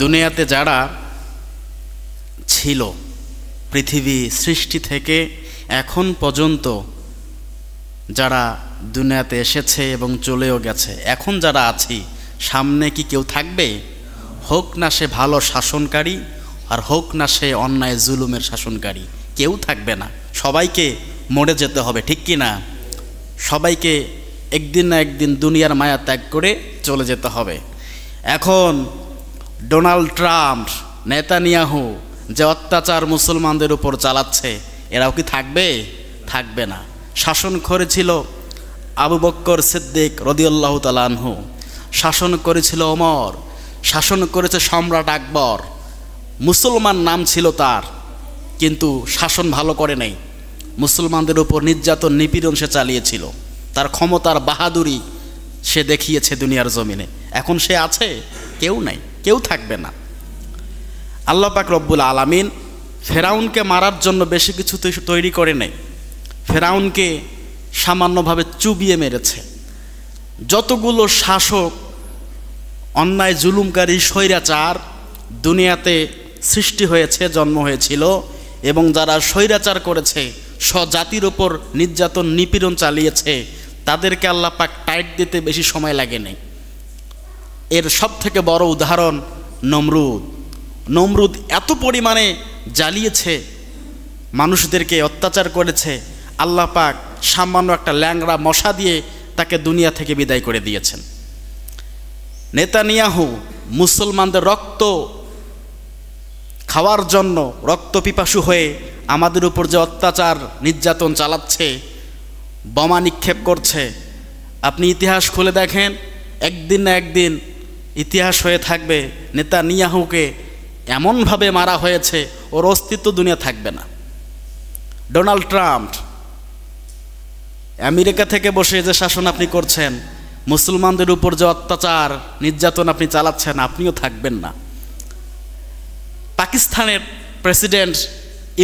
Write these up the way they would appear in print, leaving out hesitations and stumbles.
দুনিয়াতে যারা ছিল পৃথিবী সৃষ্টি থেকে এখন পর্যন্ত, যারা দুনিয়াতে এসেছে এবং চলেও গেছে, এখন যারা আছি, সামনে কি কেউ থাকবে? হোক না সে ভালো শাসনকারী, আর হোক না সে অন্যায় জুলুমের শাসনকারী, কেউ থাকবে না। সবাইকে মরে যেতে হবে, ঠিক কি না? সবাইকে একদিন না একদিন দুনিয়ার মায়া ত্যাগ করে চলে যেতে হবে। এখন ডোনাল্ড ট্রাম্প, নেতানিয়াহু যে অত্যাচার মুসলমানদের উপর চালাচ্ছে, এরাও কি থাকবে? থাকবে না। শাসন করেছিল আবু বকর সিদ্দিক রাদিয়াল্লাহু তাআলা আনহু, শাসন করেছিল ওমর, শাসন করেছে সম্রাট আকবর। মুসলমান নাম ছিল তার, কিন্তু শাসন ভালো করে নাই। মুসলমানদের উপর নির্যাতন নিপীড়ন সে চালিয়েছিল। তার ক্ষমতার বাহাদুরি সে দেখিয়েছে দুনিয়ার জমিনে। এখন সে আছে? কেউ নাই, কেউ থাকবে না। আল্লাহ পাক রব্বুল আলামিন ফেরাউনকে মারার জন্য বেশি কিছু তৈরি করে নেই। ফেরাউনকে সামান্যভাবে চুবিয়ে মেরেছে। যতগুলো শাসক, অন্যায় জুলুমকারী, স্বৈরাচার দুনিয়াতে সৃষ্টি হয়েছে, জন্ম হয়েছিল, এবং যারা স্বৈরাচার করেছে, স্বজাতির ওপর নির্যাতন নিপীড়ন চালিয়েছে, তাদেরকে আল্লাহ পাক টাইট দিতে বেশি সময় লাগেনি। এর সব থেকে বড় উদাহরণ নমরুদ। নমরুদ এত পরিমাণে জ্বালিয়েছে, মানুষদেরকে অত্যাচার করেছে, আল্লাহ পাক সামান্য একটা ল্যাংড়া মশা দিয়ে তাকে দুনিয়া থেকে বিদায় করে দিয়েছেন। নেতানিয়াহু মুসলমানদের রক্ত খাওয়ার জন্য রক্ত পিপাসু হয়ে আমাদের উপর যে অত্যাচার নির্যাতন চালাচ্ছে, বোমা নিক্ষেপ করছে, আপনি ইতিহাস খুলে দেখেন, একদিন না একদিন ইতিহাস হয়ে থাকবে নেতানিয়াহুকে এমনভাবে মারা হয়েছে, ওর অস্তিত্ব দুনিয়া থাকবে না। ডোনাল্ড ট্রাম্প আমেরিকা থেকে বসে যে শাসন আপনি করছেন, মুসলমানদের উপর যে অত্যাচার নির্যাতন আপনি চালাচ্ছেন, আপনিও থাকবেন না। পাকিস্তানের প্রেসিডেন্ট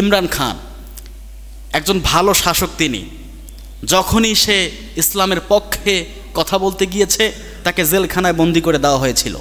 ইমরান খান একজন ভালো শাসক। তিনি যখনই সে ইসলামের পক্ষে কথা বলতে গিয়েছে, তাকে জেলখানায় বন্দি করে দেওয়া হয়েছিল।